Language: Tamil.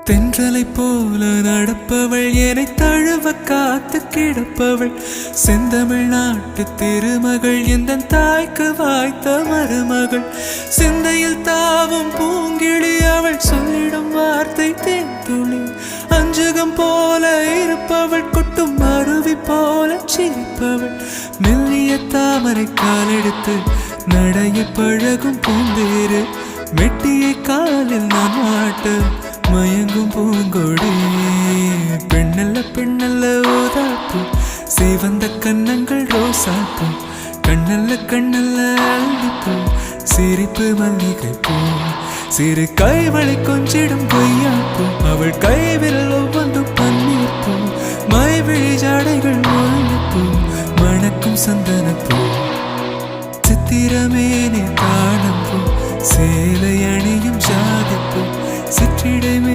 தென்றலை போல நடப்பவள் என்னை தழுவ காத்து கிடப்பவள் செந்தமிழ் நாட்டு திருமகள் எந்த தாய்க்கு வாய்த்த மருமகள் சிந்தையில் தாவும் பூங்கிழி அவள் சொல்லிடும் வார்த்தை தேன்துளி அஞ்சுகம் போல இருப்பவள் கொட்டும் அருவி போல சிரிப்பவள் மெல்லிய தாமரை காலெடுத்து நடைய பழகும் பூந்தேறு மெட்டியை காலில் நான் மாட்ட மயங்கும் பூங்கொடி பெண்ணல்ல பெண்ணல்ல ஓதாப்பு சிவந்த கன்னங்கள் ரோசாப்பு கண்ணல்ல கண்ணல்ல அள்ளிப்பூ சிரிப்பு மல்லிகை பூ சிறு கைவளை கொஞ்சிடும் பொய்யாப்பு அவள் கைவிரல் ஒவ்வொன்றும் பன்னீர் பூ மைவிழி ஜாடைகள் முல்லைப்பூ மணக்கும் சந்தனப்பூ சித்திரமேனே காணப்பூ சேலை அணியும் ஜாதிப்பூ சிற்றிடமே